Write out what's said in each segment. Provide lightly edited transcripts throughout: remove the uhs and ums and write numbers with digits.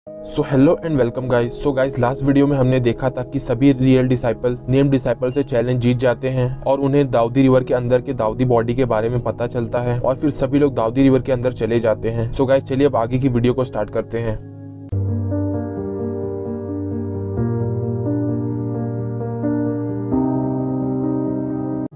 So hello and welcome guys. So guys, last video में हमने देखा था कि सभी रियल डिसाइपल नेम डिसाइपल से चैलेंज जीत जाते हैं और उन्हें दाऊदी रिवर के अंदर के दाऊदी बॉडी के बारे में पता चलता है और फिर सभी लोग दाऊदी रिवर के अंदर चले जाते हैं। सो गाइस, चलिए अब आगे की वीडियो को स्टार्ट करते हैं।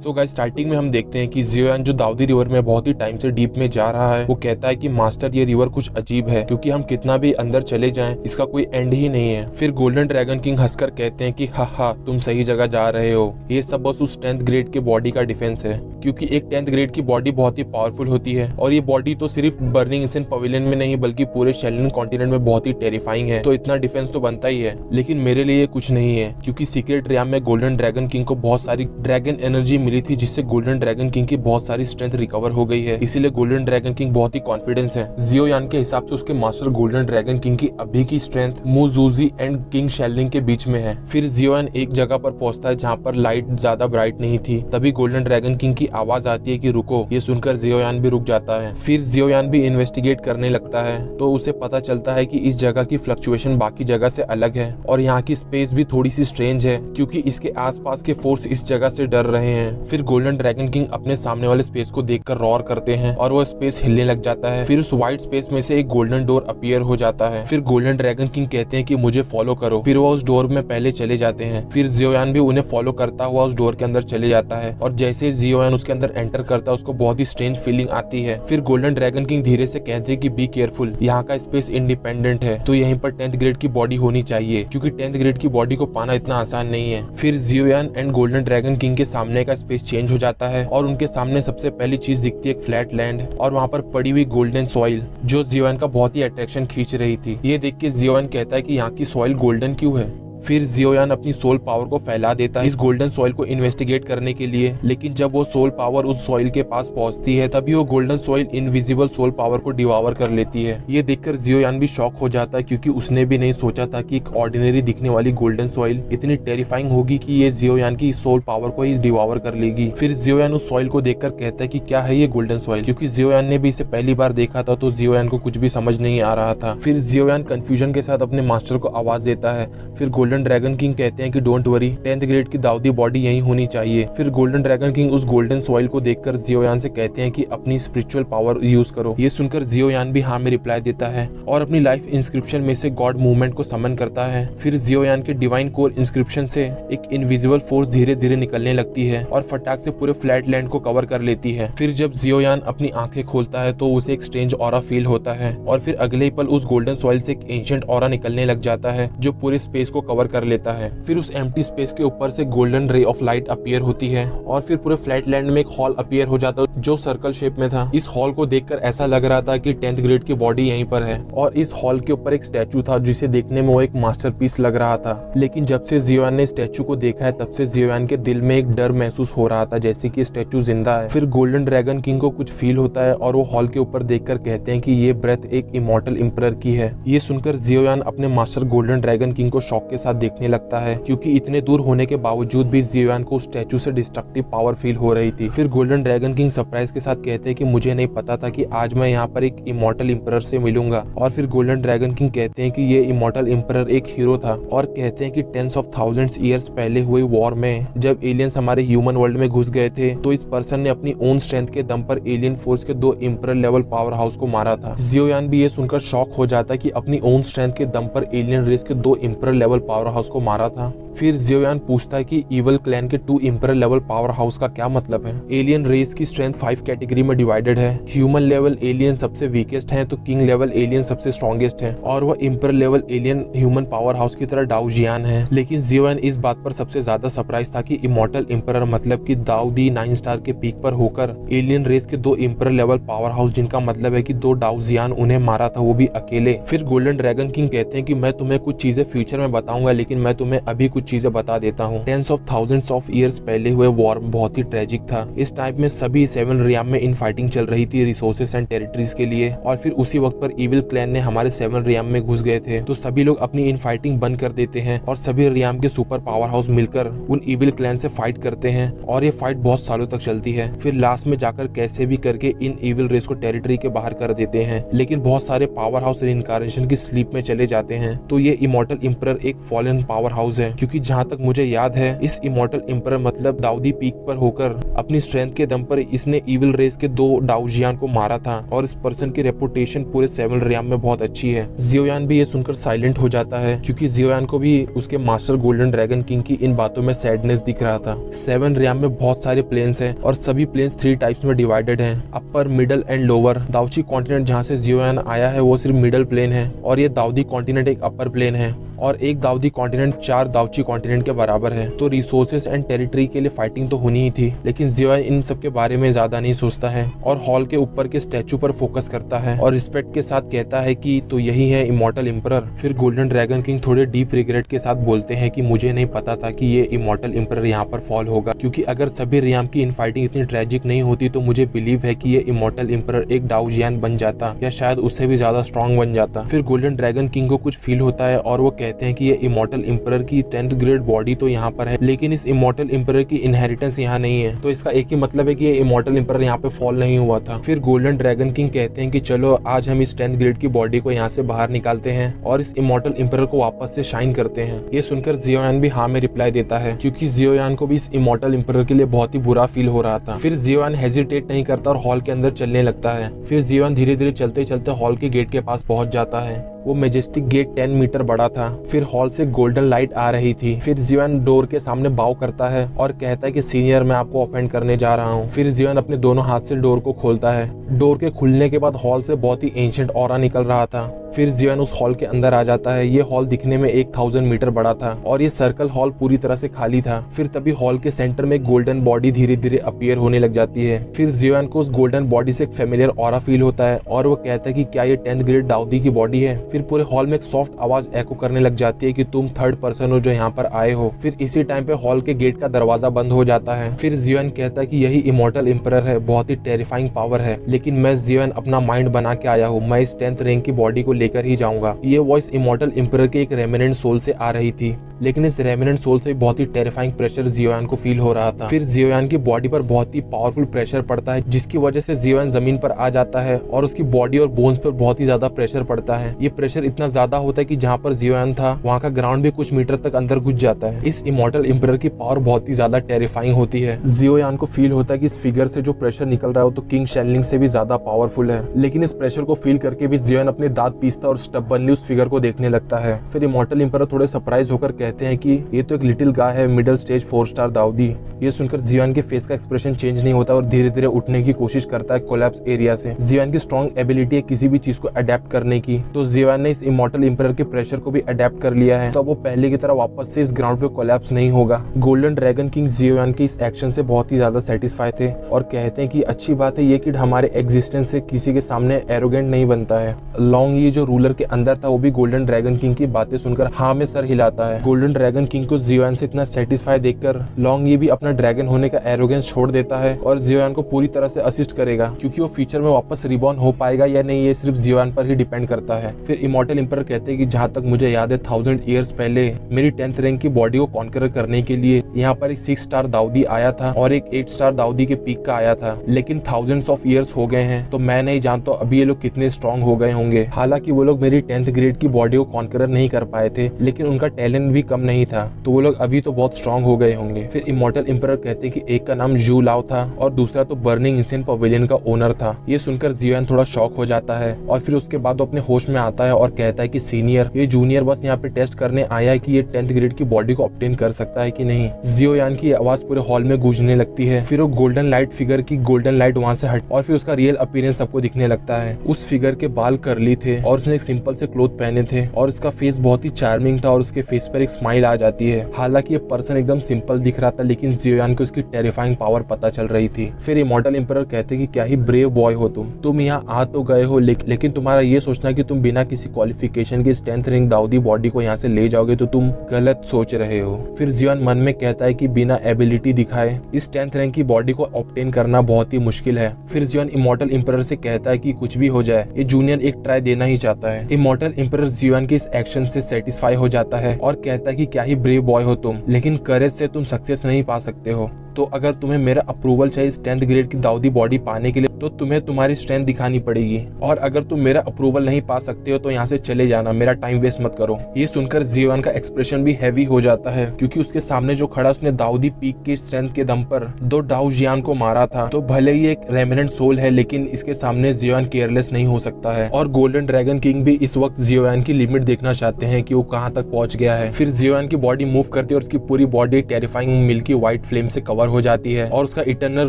तो गाइस, स्टार्टिंग में हम देखते हैं कि जियोयान जो दाऊदी रिवर में बहुत ही टाइम से डीप में जा रहा है, वो कहता है कि मास्टर ये रिवर कुछ अजीब है, क्योंकि हम कितना भी अंदर चले जाएं इसका कोई एंड ही नहीं है। फिर गोल्डन ड्रैगन किंग हंसकर कहते हैं कि हा तुम सही जगह जा रहे हो, ये सब बस उस 10th ग्रेड के बॉडी का डिफेंस है, क्योंकि एक 10th ग्रेड की बॉडी बहुत ही पावरफुल होती है और ये बॉडी तो सिर्फ बर्निंग इंसेंस पवेलियन में नहीं बल्कि पूरे शेल्डन कॉन्टिनेंट में बहुत ही टेरिफाइंग है, तो इतना डिफेंस तो बनता ही है। लेकिन मेरे लिए कुछ नहीं है, क्योंकि सीक्रेट रियाम में गोल्डन ड्रैगन किंग को बहुत सारी ड्रैगन एनर्जी मिली थी, जिससे गोल्डन ड्रैगन किंग की बहुत सारी स्ट्रेंथ रिकवर हो गई है। इसीलिए गोल्डन ड्रैगन किंग बहुत ही कॉन्फिडेंस है। जियोयान के हिसाब से उसके मास्टर गोल्डन ड्रैगन किंग की अभी की स्ट्रेंथ मुजूजी एंड किंग शेल्डिंग के बीच में है। फिर जियोयान एक जगह पर पहुंचता है जहाँ पर लाइट ज्यादा ब्राइट नहीं थी, तभी गोल्डन ड्रैगन किंग की आवाज आती है कि रुको। ये सुनकर जियोयान भी रुक जाता है। फिर जियोयान भी इन्वेस्टिगेट करने लगता है, तो उसे पता चलता है कि इस जगह की फ्लक्चुएशन बाकी जगह से अलग है और यहाँ की स्पेस भी थोड़ी सी स्ट्रेंज है, क्योंकि इसके आसपास के फोर्स इस जगह से डर रहे हैं। फिर गोल्डन ड्रैगन किंग अपने सामने वाले स्पेस को देखकर रॉर करते हैं और वो स्पेस हिलने लग जाता है। फिर उस व्हाइट स्पेस में से एक गोल्डन डोर अपीयर हो जाता है। फिर गोल्डन ड्रैगन किंग कहते हैं कि मुझे फॉलो करो। फिर वो उस डोर में पहले चले जाते हैं। फिर जियोयान भी उन्हें फॉलो करता हुआ उस डोर के अंदर चले जाता है और जैसे जियोयान उसके अंदर एंटर करता है उसको बहुत ही स्ट्रेंज फीलिंग आती है। फिर गोल्डन ड्रैगन किंग धीरे से कहते हैं कि बी केयरफुल, यहाँ का स्पेस इंडिपेंडेंट है, तो यहीं पर 10th ग्रेड की बॉडी होनी चाहिए, क्योंकि 10th ग्रेड की बॉडी को पाना इतना आसान नहीं है। फिर जियोयान एंड गोल्डन ड्रैगन किंग के सामने का स्पेस चेंज हो जाता है और उनके सामने सबसे पहली चीज दिखती है एक फ्लैट लैंड और वहाँ पर पड़ी हुई गोल्डन सॉइल, जो जियोयान का बहुत ही अट्रैक्शन खींच रही थी। ये देख के जियोयान कहता है कि यहाँ की सॉइल गोल्डन क्यों है। फिर जियोयान अपनी सोल पावर को फैला देता है इस गोल्डन सॉइल को इन्वेस्टिगेट करने के लिए, लेकिन जब वो सोल पावर उस सॉइल के पास पहुंचती है तभी वो golden soil invisible soul power को डिवावर कर लेती है। ये देखकर जियोयान भी शॉक हो जाता है, क्योंकि उसने भी नहीं सोचा था कि एक ऑर्डिनरी दिखने वाली गोल्डन सॉइल इतनी टेरिफाइंग होगी कि ये जियोयान की सोल पावर को ही डिवावर कर लेगी। फिर जियोयान उस सॉइल को देखकर कहता है कि क्या है ये गोल्डन सॉइल, क्योंकि जियोयान ने भी इसे पहली बार देखा था, तो जियोयान को कुछ भी समझ नहीं आ रहा था। फिर जियोयान कंफ्यूजन के साथ अपने मास्टर को आवाज देता है। फिर गोल्डन ड्रैगन किंग कहते हैं कि डोंट वरी, 10th ग्रेड की दाऊदी बॉडी यही होनी चाहिए। फिर गोल्डन ड्रैगन किंग उस गोल्डन सॉइल को देखकर जियोयान से कहते हैं कि अपनी स्पिरिचुअल पावर यूज करो। ये सुनकर जियोयान भी हाँ में रिप्लाई देता है और अपनी लाइफ इंस्क्रिप्शन में से गॉड मूवमेंट को समन करता है। फिर जियोयान के डिवाइन कोर इंस्क्रिप्शन से एक इनविजिबल फोर्स धीरे धीरे निकलने लगती है और फटाक से पूरे फ्लैट लैंड को कवर कर लेती है। फिर जब जियोयान अपनी आंखें खोलता है तो उसे एक स्ट्रेंज ऑरा फील होता है और फिर अगले ही पल उस गोल्डन सॉइल से एक एंशिएंट ऑरा निकलने लग जाता है, जो पूरे स्पेस को कवर कर लेता है। फिर उस एम्प्टी स्पेस के ऊपर से golden ray of light appear होती है और फिर पूरे फ्लैट लैंड में एक हॉल अपीयर हो जाता है जो सर्कल शेप में था। इस हॉल को देखकर ऐसा लग रहा था कि 10th ग्रेड की बॉडी यहीं पर है और इस हॉल के ऊपर एक स्टैचू था जिसे देखने में वो एक मास्टरपीस लग रहा था। लेकिन जब से जियोयान ने स्टैचू को देखा है तब से जियोयान के दिल में एक डर महसूस हो रहा था, जैसे कि स्टैचू जिंदा है। फिर गोल्डन ड्रैगन किंग को कुछ फील होता है और वो हॉल के ऊपर देखकर कहते हैं कि ये ब्रेथ एक इमॉर्टल एम्परर की है। ये सुनकर जियोयान अपने मास्टर गोल्डन ड्रैगन किंग को शॉक के साथ देखने लगता है, क्योंकि इतने दूर होने के बावजूद भी जियोयान को स्टैचू से डिस्ट्रक्टिव पावर फील हो रही थी। फिर गोल्डन ड्रैगन किंग सरप्राइज के साथ कहते हैं कि मुझे नहीं पता था कि आज मैं यहाँ पर एक इमॉर्टल एम्परर से मिलूंगा। और फिर गोल्डन ड्रैगन किंग कहते हैं कि ये इमॉर्टल एम्परर एक हीरो था और कहते हैं कि 10s of thousands ईयर्स पहले हुई वॉर में जब एलियंस हमारे ह्यूमन वर्ल्ड में घुस गए थे, तो इस पर्सन ने अपनी ओन स्ट्रेंथ के दम पर एलियन फोर्स के 2 एम्परर लेवल पावर हाउस को मारा था। जियोयान भी ये सुनकर शॉक हो जाता है कि अपनी ओन स्ट्रेंथ के दम पर एलियन रेस के 2 एम्परर लेवल पावर हाउस को मारा था। फिर जियोयान पूछता है कि इवल क्लैन के 2 एम्परर लेवल पावर हाउस का क्या मतलब है। एलियन रेस की स्ट्रेंथ 5 कैटेगरी में डिवाइडेड है। ह्यूमन लेवल एलियन सबसे वीकेस्ट है, तो किंग लेवल एलियन सबसे स्ट्रॉन्गेस्ट है और वह emperor level alien human power house की तरह डाउजियान है। लेकिन जियोयान इस बात पर सबसे ज्यादा सरप्राइज था कि इमॉर्टल एम्परर मतलब कि दाऊदी 9 स्टार के पीक पर होकर एलियन रेस के 2 एम्परर लेवल पावर हाउस, जिनका मतलब है कि 2 डाउजियान, उन्हें मारा था, वो भी अकेले। फिर गोल्डन ड्रैगन किंग कहते हैं कि मैं तुम्हें कुछ चीजें फ्यूचर में बताऊंगा बताऊंगा, लेकिन मैं तुम्हें अभी कुछ चीजें बता देता हूँ। Tens of thousands of years पहले हुए वॉर बहुत ही ट्रेजिक था। इस टाइम में सभी 7 रियाम में इन फाइटिंग चल रही थी रिसोर्सेस एंड टेरिटरीज के लिए, और फिर उसी वक्त पर इविल क्लैन ने हमारे 7 रियाम में घुस गए थे। तो सभी लोग अपनी इन फाइटिंग बंद कर देते हैं और सभी रियाम के सुपर पावर हाउस मिलकर उन इविल क्लैन से फाइट करते हैं, और ये फाइट बहुत सालों तक चलती है। फिर लास्ट में जाकर कैसे भी करके इन इविल रेस को टेरिटरी के बाहर कर देते हैं, लेकिन बहुत सारे पावर हाउस रिइंकार्नेशन की स्लीप में चले जाते हैं। तो ये इमॉर्टल इंपरर एक फॉलन पावर हाउस है, क्योंकि जहाँ तक मुझे याद है इस इमॉर्टल इंपरर मतलब दाऊदी पीक पर होकर अपनी स्ट्रेंथ के दम पर इसने इविल रेस के 2 डाउजियान को मारा था, और इस पर्सन की रेपुटेशन पूरे 7 रियाम में बहुत अच्छी है। जियोयान भी ये सुनकर साइलेंट हो जाता है, क्योंकि जियोयान को भी उसके मास्टर गोल्डन ड्रैगन किंग की इन बातों में सैडनेस दिख रहा था। 7 रियाम में बहुत सारे प्लेन्स हैं, और सभी प्लेन्स 3 टाइप्स में डिवाइडेड हैं, अपर, मिडल एंड लोअर। दाउची कॉन्टिनेंट जहाँ से जियोयान आया है वो सिर्फ मिडल प्लेन है, और ये दाऊदी कॉन्टिनेंट एक अपर प्लेन है, और एक दाऊदी कॉन्टिनेंट 4 दाउची कॉन्टिनेंट के बराबर है। तो रिसोर्सेस एंड टेरिटरी के लिए फाइटिंग तो होनी ही थी, लेकिन जियोयान इन सब के बारे में ज्यादा नहीं सोचता है और हॉल के ऊपर के स्टैचू पर फोकस करता है और रिस्पेक्ट के साथ कहता है कि तो यही है इमॉर्टल इंपरर। फिर गोल्डन ड्रैगन किंग थोड़े डीप रिग्रेट के साथ बोलते हैं कि मुझे नहीं पता था कि ये इमॉर्टल इंपरर यहाँ पर फॉल होगा, क्योंकि अगर सभी रियाम की इन फाइटिंग इतनी ट्रेजिक नहीं होती तो मुझे बिलीव है कि ये इमॉर्टल इंपरर एक डाउजियान बन जाता, या शायद उससे भी ज्यादा स्ट्रॉन्ग बन जाता। फिर गोल्डन ड्रैगन किंग को कुछ फील होता है और वो कहते हैं कि ये इमॉर्टल इंपरर की 10th ग्रेड बॉडी तो यहाँ पर है, लेकिन इस इमॉर्टल इंपरर की इनहेरिटेंस यहाँ नहीं है। तो इसका एक ही मतलब है कि ये इमॉर्टल इंपरर यहाँ पे फॉल नहीं हुआ था। फिर गोल्डन ड्रैगन किंग कहते हैं कि चलो आज हम इस 10th ग्रेड की बॉडी को यहाँ से बाहर निकालते हैं और इस इमॉर्टल इंपरर को वापस से शाइन करते हैं। ये सुनकर जियोयान भी हाँ में रिप्लाई देता है, क्योंकि जियोयान को भी इस इमॉर्टल इंपरर के लिए बहुत ही बुरा फील हो रहा था। फिर जियोयान हेजिटेट नहीं करता और हॉल के अंदर चलने लगता है। फिर जियोयान धीरे धीरे चलते चलते हॉल के गेट के पास पहुंच जाता है। वो मेजेस्टिक गेट 10 मीटर बड़ा था। फिर हॉल से गोल्डन लाइट आ रही थी। फिर जियोयान डोर के सामने बाव करता है और कहता है कि सीनियर मैं आपको ऑफेंड करने जा रहा हूँ। फिर जियोयान अपने दोनों हाथ से डोर को खोलता है। डोर के खुलने के बाद हॉल से बहुत ही एंशिएंट ऑरा निकल रहा था। फिर जियोयान उस हॉल के अंदर आ जाता है। ये हॉल दिखने में 1000 मीटर बड़ा था और ये सर्कल हॉल पूरी तरह से खाली था। फिर तभी हॉल के सेंटर में गोल्डन बॉडी धीरे धीरे अपीयर होने लग जाती है। फिर जियोयान को उस गोल्डन बॉडी से एक फेमिलियर ऑरा फील होता है और वो कहता है कि क्या ये 10th ग्रेड दाऊदी की बॉडी है। फिर पूरे हॉल में एक सॉफ्ट आवाज एको करने लग जाती है कि तुम 3rd पर्सन हो जो यहाँ पर आए हो। फिर इसी टाइम पे हॉल के गेट का दरवाजा बंद हो जाता है। फिर जियोयान कहता है कि यही इमॉर्टल इंपरर है, बहुत ही टेरिफाइंग पावर है, लेकिन मैं जियोयान अपना माइंड बना के आया हूँ, मैं इस 10th रैंक की बॉडी को लेकर ही जाऊंगा। ये वॉइस इमॉर्टल इंपरर के एक रेमिनेंट सोल से आ रही थी, लेकिन इस रेमिनेंट सोल से बहुत ही टेरिफाइंग प्रेशर जियोयान को फील हो रहा था। फिर जियोयान की बॉडी पर बहुत ही पावरफुल प्रेशर पड़ता है, जिसकी वजह से जियोयान जमीन पर आ जाता है और उसकी बॉडी और बोन्स पर बहुत ही ज्यादा प्रेशर पड़ता है। ये प्रेशर इतना ज्यादा होता है कि जहाँ पर जियोयान था वहाँ का ग्राउंड भी कुछ मीटर तक अंदर घुस जाता है। इस इमॉर्टल इंपरर की पावर बहुत ही ज्यादा टेरिफाइंग होती है। जियोयान को फील होता है कि इस फिगर से जो प्रेशर निकल रहा है वो तो किंग शेनलिंग से भी ज्यादा पावरफुल है, लेकिन इस प्रेशर को फील करके भी जियोयान अपने दांत पीसता और स्टबनली उस फिगर को देखने लगता है। फिर इमॉर्टल इंपरर थोड़े सरप्राइज होकर कहते हैं कि ये तो एक लिटिल गाय है, मिडिल स्टेज 4 स्टार दाऊदी। ये सुनकर जियोयान के फेस का एक्सप्रेशन चेंज नहीं होता और धीरे धीरे उठने की कोशिश करता है कोलैप्स एरिया से। जियोयान की स्ट्रॉन्ग एबिलिटी है किसी भी चीज को अडेप्ट करने की, तो जियोयान ने इस इमॉर्टल इंपरर के प्रेशर को भी अडेप्ट कर लिया है, तो वो पहले की तरह वापस से इस ग्राउंड पे कोलैप्स नहीं होगा। गोल्डन ड्रैगन किंग जियोयान के इस एक्शन से बहुत ही ज्यादा सेटिस्फाई थे और कहते हैं कि अच्छी बात है ये कि हमारे एग्जिस्टेंस से किसी के सामने एरोगेंट नहीं बनता है। लॉन्ग ये जो रूलर के अंदर था वो भी गोल्डन ड्रैगन किंग की बातें सुनकर हाँ में सर हिलाता है। गोल्डन ड्रैगन किंग को जियोयान से इतना सेटिस्फाई देखकर लॉन्ग ये भी अपना ड्रैगन होने का एरोगेंस छोड़ देता है और जियोयान को पूरी तरह से असिस्ट करेगा, क्योंकि वो फ्यूचर में वापस रिबॉर्न हो पाएगा या नहीं ये सिर्फ जियोयान पर ही डिपेंड करता है। फिर इमॉर्टल इंपरर कहते हैं कि जहाँ तक मुझे याद है 1000 ईयर्स पहले मेरी 10th रैंक की बॉडी को कॉन्कर करने के लिए यहाँ पर एक 6 स्टार दाऊदी आया था और एक 8 स्टार दाऊदी के पीक का आया था, लेकिन thousands ऑफ ईयर्स हो गए हैं तो मैं नहीं जानता अभी ये लोग कितने स्ट्रॉन्ग हो गए होंगे। हालांकि वो लोग मेरी 10th ग्रेड की बॉडी को कॉन्कर नहीं कर पाए थे, लेकिन उनका टैलेंट भी कम नहीं था, तो वो लोग अभी तो बहुत स्ट्रॉन्ग हो गए होंगे। फिर इमॉर्टल इंपरर कहते हैं कि एक का नाम जू लाओ था और दूसरा तो बर्निंग इंसेंट पवेलियन का ओनर था। ये सुनकर जियोयान थोड़ा शॉक हो जाता है और फिर उसके बाद वो अपने होश में आता है और कहता है कि सीनियर ये जूनियर बस यहाँ पे टेस्ट करने आया है कि ये 10th ग्रेड की बॉडी को ऑब्टेन कर सकता है कि नहीं। जियोयान की आवाज पूरे हॉल में गूंजने लगती है। फिर वो गोल्डन लाइट फिगर की गोल्डन लाइट वहाँ से हट और फिर उसका रियल अपीयरेंस सबको दिखने लगता है। उस फिगर के बाल कर्ली थे और पर्सन एक सिंपल से क्लोथ पहने थे और इसका फेस बहुत ही चार्मिंग था और उसके फेस पर एक स्माइल आ जाती है। हालांकि ये पर्सन एकदम सिंपल दिख रहा था, लेकिन जियोयान को इसकी टेरिफाइंग पावर पता चल रही थी। फिर इमॉर्टल एम्परर कहते कि क्या ही ब्रेव बॉय हो तुम यहाँ आ तो गए हो, लेकिन तुम्हारा ये सोचना कि तुम बिना किसी क्वालिफिकेशन की स्ट्रेंथ रैंक दाऊदी बॉडी को यहाँ से ले जाओगे तो तुम गलत सोच रहे हो। फिर जियोन मन में कहता है कि बिना एबिलिटी दिखाए इस 10th रैंक की बॉडी को ऑब्टेन करना बहुत ही मुश्किल है। फिर जियोन इमॉर्टल एम्परर से कहता है कि कुछ भी हो जाए ये जूनियर एक ट्राई देना ही चाहता है। इमॉर्टल एम्परर जियोन के इस एक्शन से सेटिस्फाई हो जाता है और कहता है कि क्या ही ब्रेव बॉय हो तुम, लेकिन करेज से तुम सक्सेस नहीं पा सकते हो। तो अगर तुम्हें मेरा अप्रूवल चाहिए 10th ग्रेड की दाऊदी बॉडी पाने के लिए तो तुम्हें तुम्हारी स्ट्रेंथ दिखानी पड़ेगी, और अगर तुम मेरा अप्रूवल नहीं पा सकते हो तो यहाँ से चले जाना, मेरा टाइम वेस्ट मत करो। ये सुनकर जियोन का एक्सप्रेशन भी हैवी हो जाता है, क्योंकि उसके सामने जो खड़ा उसने दाऊदी पीक की स्ट्रेंथ के दम पर 2 डाउ जियान को मारा था। तो भले ही एक रेमिनेंट सोल है, लेकिन इसके सामने जियोन केयरलेस नहीं हो सकता है। और गोल्डन ड्रैगन किंग भी इस वक्त जियोन की लिमिट देखना चाहते हैं कि वो कहाँ तक पहुंच गया है। फिर जियोन की बॉडी मूव करती है और उसकी पूरी body terrifying milky white flame से कवर हो जाती है और उसका इटर्नल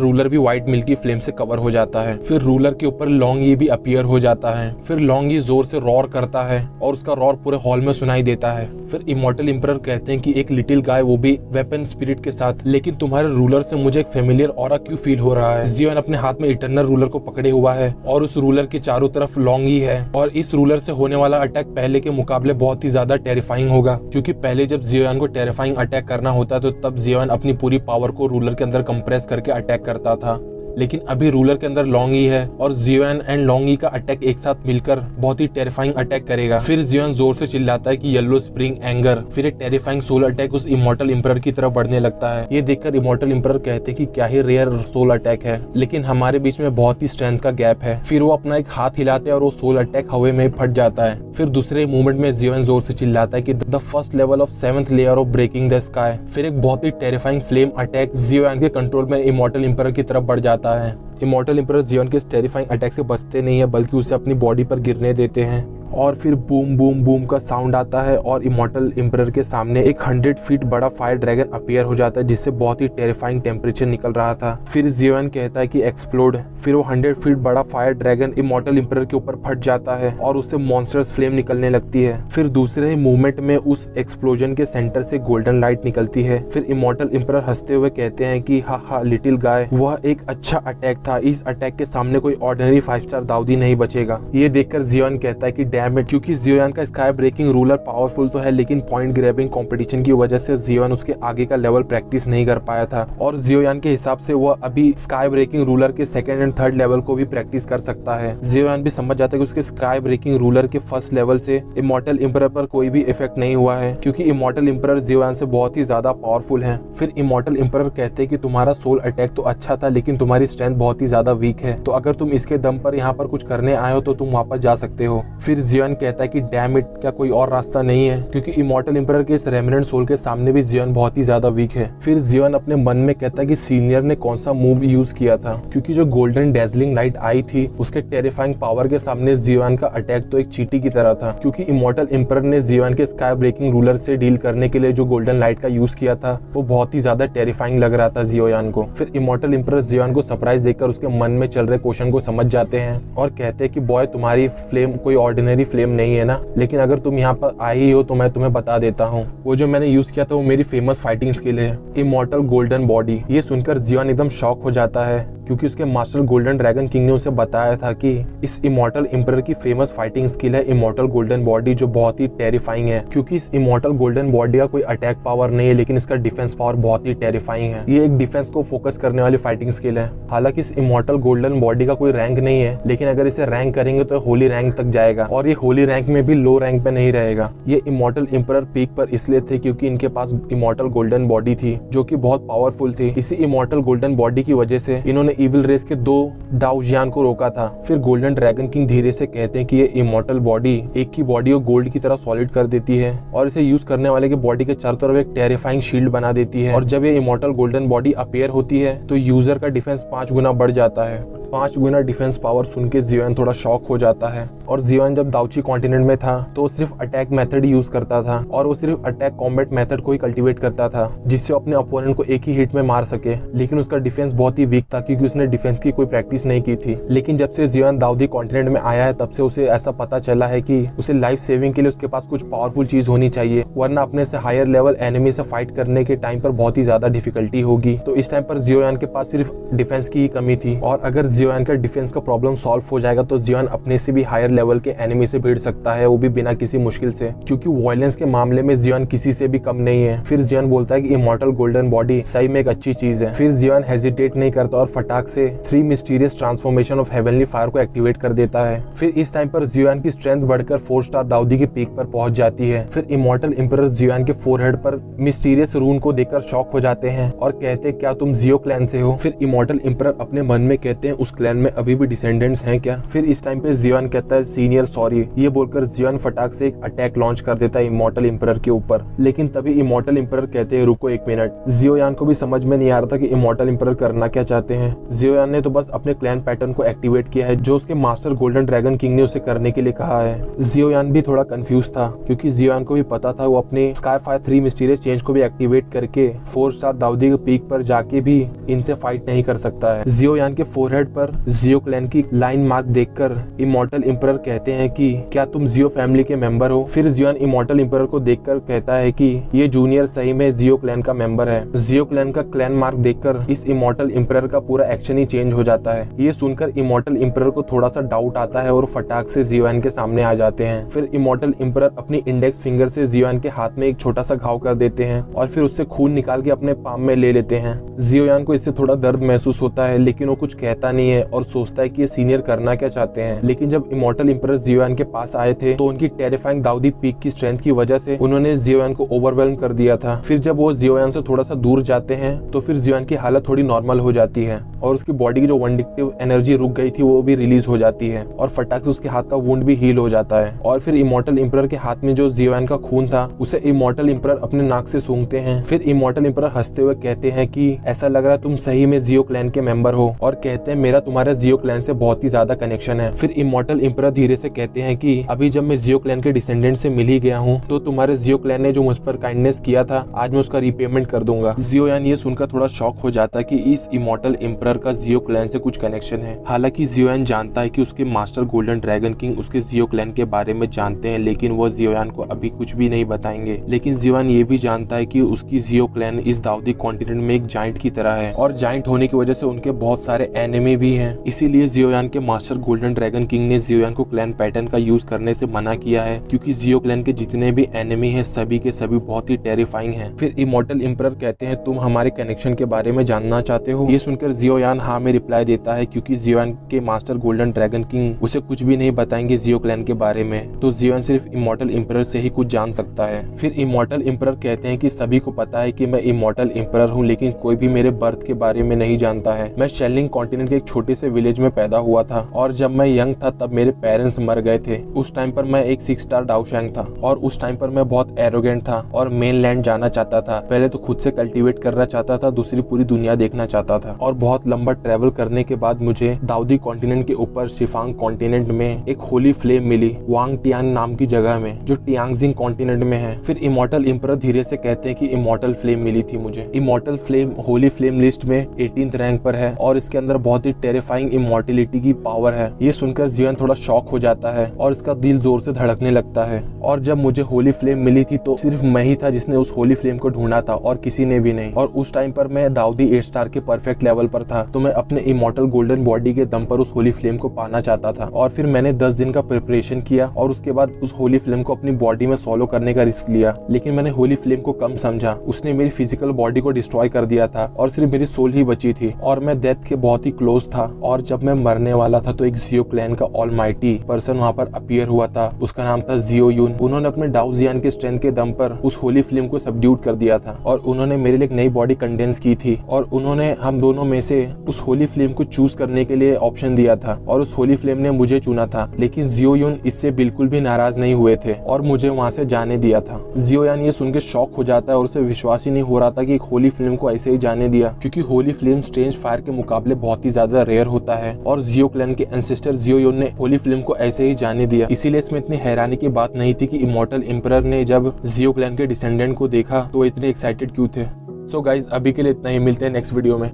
रूलर भी व्हाइट मिल्की फ्लेम से कवर हो जाता है। फिर रूलर के ऊपर लॉन्गी भी अपीयर हो जाता है। फिर लॉन्गी जोर से रॉर करता है और उसका रॉर पूरे हॉल में सुनाई देता है। फिर इमॉर्टल एम्परर कहते हैं कि एक लिटिल गाय, वो भी वेपन स्पिरिट के साथ, लेकिन तुम्हारे रूलर से मुझे एक फेमिलियर ऑरा क्यों फील हो रहा है। जियोन अपने हाथ में इटर्नल रूलर को पकड़े हुआ है और उस रूलर के चारों तरफ लॉन्गी है, और इस रूलर से होने वाला अटैक पहले के मुकाबले बहुत ही ज्यादा टेरिफाइंग होगा, क्योंकि पहले जब जियोन को टेरिफाइंग अटैक करना होता तो तब जियोन अपनी पूरी पावर को रूलर के अंदर कंप्रेस करके अटैक करता था, लेकिन अभी रूलर के अंदर लॉन्गी है और जियोन एंड लॉन्गी का अटैक एक साथ मिलकर बहुत ही टेरिफाइंग अटैक करेगा। फिर जियोन जोर से चिल्लाता है कि येलो स्प्रिंग एंगर। फिर एक टेरिफाइंग सोल अटैक उस इमॉर्टल एम्परर की तरफ बढ़ने लगता है। ये देखकर इमॉर्टल एम्परर कहते हैं कि क्या ही रेयर सोल अटैक है, लेकिन हमारे बीच में बहुत ही स्ट्रेंथ का गैप है। फिर वो अपना एक हाथ हिलाते हैं और वो सोल अटैक हवा में फट जाता है। फिर दूसरे मूवमेंट में जियोन जोर से चिल्लाता है कि the first level of 7th layer of breaking the sky. फिर एक बहुत ही टेरिफाइंग फ्लेम अटैक जियोन के कंट्रोल में इमॉर्टल एम्परर की तरफ बढ़ जाता है। इमॉर्टल एम्परर जियोन के इस टेरिफाइंग अटैक से बचते नहीं है, बल्कि उसे अपनी बॉडी पर गिरने देते हैं, और फिर बूम बूम बूम का साउंड आता है और इमॉर्टल एम्परर के सामने एक 100 फीट बड़ा फायर ड्रैगन अपीयर हो जाता है, जिससे बहुत ही टेरिफाइंग टेम्परेचर निकल रहा था। फिर जियोन कहता है कि एक्सप्लोड। फिर वो 100 फीट बड़ा फायर ड्रैगन इमॉर्टल एम्परर के ऊपर फट जाता है और उससे मॉन्स्टर्स फ्लेम निकलने लगती है। फिर दूसरे ही मूवमेंट में उस एक्सप्लोजन के सेंटर से गोल्डन लाइट निकलती है। फिर इमॉर्टल एम्परर हंसते हुए कहते हैं कि हा लिटिल गाय, वह एक अच्छा अटैक था, इस अटैक के सामने कोई ऑर्डिनरी 5 स्टार दाऊदी नहीं बचेगा। ये देखकर जियोन कहता है कि डैम इट, क्योंकि जियोन का स्काई ब्रेकिंग रूलर पावरफुल तो है, लेकिन पॉइंट ग्रैबिंग कंपटीशन की वजह से जियोन उसके आगे का लेवल प्रैक्टिस नहीं कर पाया था, और जियोन के हिसाब से वह अभी स्काई ब्रेकिंग रूलर के 2nd एंड 3rd लेवल को भी प्रैक्टिस कर सकता है। जियोन भी समझ जाता है कि उसके स्काई ब्रेकिंग रूलर के 1st लेवल से इमॉर्टल एम्परर पर कोई भी इफेक्ट नहीं हुआ है, क्योंकि इमॉर्टल एम्परर जियोन से बहुत ही ज्यादा पावरफुल है। फिर इमॉर्टल एम्परर कहते हैं कि तुम्हारा सोल अटैक तो अच्छा था, लेकिन तुम्हारी स्ट्रेंथ बहुत ही ज्यादा वीक है, तो अगर तुम इसके दम पर यहाँ पर कुछ करने आए हो तो तुम वापस जा सकते हो। फिर जियोन कहता है कि डैम इट, क्या कोई और रास्ता नहीं है, क्योंकि इमॉर्टल एम्परर के इस रेमिनेंट सोल के सामने भी जियोन बहुत ही ज्यादा वीक है। फिर जियोन अपने मन में कहता है कि सीनियर ने कौन सा मूव यूज किया था, क्योंकि जो गोल्डन डेजलिंग लाइट आई थी उसके टेरिफाइंग पावर के सामने जियोन का अटैक तो एक चींटी की तरह था, क्योंकि इमॉर्टल एम्परर ने जियोन के स्काई ब्रेकिंग रूलर से डील करने के लिए जो गोल्डन लाइट का यूज किया था वो बहुत ही ज्यादा टेरिफाइंग लग रहा था जियोन को। फिर इमॉर्टल एम्परर जियोन को सरप्राइज देकर उसके मन में चल रहे क्वेश्चन को समझ जाते हैं और कहते हैं कि बॉय, तुम्हारी फ्लेम कोई ऑर्डिनरी फ्लेम नहीं है ना, लेकिन अगर तुम यहाँ पर आई हो तो मैं तुम्हें बता देता हूँ, वो जो मैंने यूज किया था वो मेरी फेमस फाइटिंग स्किल है, इमॉर्टल गोल्डन बॉडी। ये सुनकर जियोन एकदम शॉक हो जाता है, क्योंकि उसके मास्टर गोल्डन ड्रैगन किंग ने उसे बताया था कि इस इमॉर्टल एम्परर की फेमस फाइटिंग स्किल है इमॉर्टल गोल्डन बॉडी, जो बहुत ही टेरिफाइंग है, क्योंकि इस इमॉर्टल गोल्डन बॉडी का कोई अटैक पावर नहीं है, लेकिन इसका डिफेंस पावर बहुत ही टेरिफाइंग है। ये एक डिफेंस को फोकस करने वाली फाइटिंग स्किल है। हालांकि इस इमॉर्टल गोल्डन बॉडी का कोई रैंक नहीं है, लेकिन अगर इसे रैंक करेंगे तो होली रैंक तक जाएगा, और ये होली रैंक में भी लो रैंक पे नहीं रहेगा। ये इमॉर्टल एम्परर पीक पर इसलिए थे क्योंकि इनके पास इमॉर्टल गोल्डन बॉडी थी, जो कि बहुत पावरफुल थी। इसी इमॉर्टल गोल्डन बॉडी की वजह से इन्होंने इविल रेस के 2 डाउ जियान को रोका था। फिर गोल्डन ड्रैगन किंग धीरे से कहते हैं कि ये इमॉर्टल बॉडी एक की बॉडी को गोल्ड की तरह सॉलिड कर देती है, और इसे यूज करने वाले के बॉडी के चारों तरफ एक टेरिफाइंग शील्ड बना देती है, और जब ये इमॉर्टल गोल्डन बॉडी अपीयर होती है तो यूजर का डिफेंस 5 गुना बढ़ जाता है। 5 गुना डिफेंस पावर सुन के जियोन थोड़ा शॉक हो जाता है। और जियोन जब दाउची कॉन्टिनेंट में था तो सिर्फ अटैक मेथड यूज करता था और वो सिर्फ अटैक कॉम्बैट मेथड को ही कल्टीवेट करता था जिससे अपने अपोनेंट को एक ही हिट में मार सके। लेकिन उसका डिफेंस बहुत ही वीक था क्योंकि उसने डिफेंस की कोई प्रैक्टिस नहीं की थी। लेकिन जब से जियोन दाऊदी कॉन्टिनेंट में आया है तब से उसे ऐसा पता चला है कि उसे लाइफ सेविंग के लिए उसके पास कुछ पावरफुल चीज होनी चाहिए, वरना अपने से हायर लेवल एनिमी से फाइट करने के टाइम पर बहुत ही ज्यादा डिफिकल्टी होगी। तो इस टाइम पर जियोन के पास सिर्फ डिफेंस की ही कमी थी और अगर जियोन का डिफेंस का प्रॉब्लम सॉल्व हो जाएगा तो जियोन अपने से भी हायर लेवल के एनिमी से भिड़ सकता है, वो भी बिना किसी मुश्किल से, क्योंकि वायलेंस के मामले में जियोन किसी से भी कम नहीं है। फिर जियोन बोलता है कि इमॉर्टल गोल्डन बॉडी सही में एक अच्छी चीज है। फिर जियोन हेजिटेट नहीं करता और फटाक से 3 mysterious transformation of heavenly fire को एक्टिवेट कर देता है। फिर इस टाइम पर जियोन की स्ट्रेंथ बढ़कर 4 स्टार दाऊदी के पीक पर पहुंच जाती है। फिर इमॉर्टल इंपरर जियोन के फोरहेड पर मिस्टीरियस रून को देखकर शॉक हो जाते हैं और कहते हैं क्या तुम जियो क्लैन से हो। फिर इमॉर्टल इंपरर अपने मन में कहते हैं उस क्लैन में अभी भी डिसेंडेंट्स हैं क्या। फिर इस टाइम पे जियोन कहता है सीनियर सॉरी, ये बोलकर जियोन फटाक से एक अटैक लॉन्च कर देता है इमॉर्टल इंपरर के ऊपर। लेकिन तभी इमॉर्टल इंपरर कहते हैं रुको 1 मिनट। जियोयान को भी समझ में नहीं आ रहा था कि इमॉर्टल इंपरर करना क्या चाहते हैं। जियोयान ने तो बस अपने क्लैन पैटर्न को एक्टिवेट किया है जो उसके मास्टर गोल्डन ड्रैगन किंग ने उसे करने के लिए कहा है। जियोयान भी थोड़ा कंफ्यूज था क्योंकि जियोयान को भी पता था वो अपने स्काईफायर 3 मिस्टीरियस चेंज को भी एक्टिवेट करके 4 स्टार दाऊदी के पीक पर जाके भी इनसे फाइट नहीं कर सकता है। जियोयान के फोरहेड पर जियो क्लैन की लाइन मार्क देखकर इमॉर्टल इंपरर कहते हैं कि क्या तुम जियो फैमिली के मेंबर हो। फिर जियोन इमॉर्टल इंपरर को देखकर कहता है कि ये जूनियर सही में जियो क्लैन का मेंबर है। जियो क्लैन का क्लैन मार्क देखकर इस इमॉर्टल इंपरर का पूरा एक्शन ही चेंज हो जाता है। ये सुनकर इमॉर्टल इंपरर को थोड़ा सा डाउट आता है और फटाक से जियोयान के सामने आ जाते हैं। फिर इमॉर्टल इंपरर अपनी इंडेक्स फिंगर से जियोयान के हाथ में एक छोटा सा घाव कर देते हैं और फिर उससे खून निकाल के अपने पाम में ले लेते हैं। जियोयान को इससे थोड़ा दर्द महसूस होता है लेकिन वो कुछ कहता नहीं है और सोचता है कि ये सीनियर करना क्या चाहते हैं। लेकिन जब इमॉर्टल इंपरर जियोयान के पास आए थे तो उनकी टेरिफाइंग दाऊदी पीक की स्ट्रेंथ की वजह से उन्होंने जियोयान को ओवरवेल्म कर दिया था। फिर जब वो जियोयान से थोड़ा सा दूर जाते हैं तो फिर जियोयान की हालत थोड़ी नॉर्मल हो जाती है और उसकी बॉडी की जो विंडिक्टिव एनर्जी रुक गई थी वो भी रिलीज हो जाती है और फटाक से उसके हाथ का वुंड भी हील हो जाता है। और फिर इमॉर्टल इंपरर के हाथ में जो जियोयान का खून था उसे इमॉर्टल इंपरर अपने नाक से सूंघते हैं। फिर इमॉर्टल इंपरर हंसते हुए कहते हैं कि ऐसा लग रहा है तुम सही में जियो क्लैन के मेंबर हो और कहते हैं मेरा तुम्हारे जियो क्लैन से बहुत ही ज्यादा कनेक्शन है। फिर इमॉर्टल इंपरर धीरे से कहते हैं कि अभी जब मैं जियो क्लैन के डिसेंडेंट से मिल ही गया हूँ तो तुम्हारे जियो क्लैन ने जो मुझ पर काइंडनेस किया था आज मैं उसका रिपेमेंट कर दूंगा। जियोयान ये सुनकर थोड़ा शॉक हो जाता है कि इस इमॉर्टल इंपरर का जियो क्लैन से कुछ कनेक्शन है। हालांकि जियोयान जानता है कि उसके मास्टर गोल्डन ड्रैगन किंग उसके जियो क्लैन के बारे में जानते हैं लेकिन वो जियोयान को अभी कुछ भी नहीं बताएंगे। लेकिन जियोयान ये भी जानता है कि उसकी जियो क्लैन इस दाऊदी कॉन्टिनेंट में एक जाइंट की तरह है और जाइंट होने की वजह से उनके बहुत सारे एनिमी भी हैं। इसीलिए जियोयान के मास्टर गोल्डन ड्रैगन किंग ने जियोयान को क्लैन पैटर्न का यूज करने से मना किया है क्योंकि जियो क्लैन के जितने भी एनिमी हैं सभी के सभी बहुत ही टेरिफाइंग हैं। फिर इमॉर्टल इंपरर कहते हैं तुम हमारे कनेक्शन के बारे में जानना चाहते हो। ये सुनकर जियोयान हाँ में रिप्लाई देता है क्योंकि जियोयान के मास्टर गोल्डन ड्रैगन किंग उसे कुछ भी नहीं बताएंगे जियो क्लैन के बारे में, तो जियोयान सिर्फ इमॉर्टल इंपरर से ही कुछ जान सकता है। फिर इमॉर्टल इंपरर कहते हैं कि सभी को पता है कि मैं इमॉर्टल इंपरर हूँ लेकिन कोई भी मेरे बर्थ के बारे में नहीं जानता है। मैं शेलिंग कॉन्टिनेंट के एक छोटे से विलेज में पैदा हुआ था और जब मैं यंग था तब मेरे पेरेंट्स मर गए थे। उस टाइम पर मैं एक 6 स्टार दाऊशैंग था और उस टाइम पर मैं बहुत एरोगेंट था और मेनलैंड जाना चाहता था। पहले तो खुद से कल्टीवेट करना चाहता था, दूसरी पूरी दुनिया देखना चाहता था और बहुत लंबा ट्रेवल करने के बाद मुझे दाऊदी कॉन्टिनेंट के ऊपर शिफांग कॉन्टिनेंट में एक होली फ्लेम मिली वांग टियान नाम की जगह में जो टियांगजिंग कॉन्टिनेंट में है। फिर इमॉर्टल इंपरर धीरे से कहते हैं कि इमॉर्टल फ्लेम मिली थी मुझे। Immortal flame Holi flame list में 18th रैंक पर है और इसके अंदर बहुत ही टेरिफाइंग इमॉर्टिलिटी की पावर है। ये सुनकर जियोयान थोड़ा शॉक हो जाता है और इसका दिल जोर से धड़कने लगता है। और जब मुझे होली फ्लेम मिली थी तो सिर्फ मैं ही था जिसने उस होली फ्लेम को ढूंढा था और किसी ने भी नहीं। और उस टाइम पर मैं दाऊदी 8 स्टार के परफेक्ट लेवल पर था तो मैं अपने इमॉर्टल गोल्डन बॉडी के दम पर उस होली फ्लेम को पाना चाहता था। और फिर मैंने 10 दिन का प्रिपरेशन किया और उसके बाद उस होली फ्लेम को अपनी बॉडी में सोलो करने का रिस्क लिया। लेकिन मैंने होली फ्लेम को कम समझा, उसने मेरी फिजिकल बॉडी को डिस्ट्रॉय कर दिया था और सिर्फ मेरी सोल ही बची थी और मैं डेथ के बहुत ही क्लोज था। और जब मैं मरने वाला था तो एक जियो क्लैन का ऑलमाइटी पर्सन वहाँ पर अपीयर हुआ था, उसका नाम था जियो यून। उन्होंने अपने डाउजियान के स्ट्रेंथ के दम पर उस होली फ्लेम को सबड्यूट कर दिया था और उन्होंने मेरे लिए एक नई बॉडी कंडेंस की थी और उन्होंने हम दोनों में से मुझे उस होली फ्लेम को चूज करने के लिए ऑप्शन दिया था और उस होली फ्लेम ने मुझे चुना था, लेकिन जियो युन इससे बिल्कुल भी नाराज नहीं हुए थे और मुझे वहाँ से जाने दिया था। जियो यान ये सुन के शॉक हो जाता है और उसे विश्वास ही नहीं हो रहा था कि एक होली फ्लेम को ऐसे ही जाने दिया, क्योंकि होली फ्लेम स्ट्रेंज फायर के मुकाबले बहुत ही ज्यादा रेयर होता है और जियो क्लैन के एंसेस्टर जियो युन ने होली फ्लेम को ऐसे ही जाने दिया। इसीलिए इसमें इतनी हैरानी की बात नहीं थी कि इमॉर्टल एम्परर ने जब जियो क्लैन के डिसेंडेंट को देखा तो इतने एक्साइटेड क्यों थे। सो गाइज अभी के लिए इतना ही, मिलते हैं नेक्स्ट वीडियो में।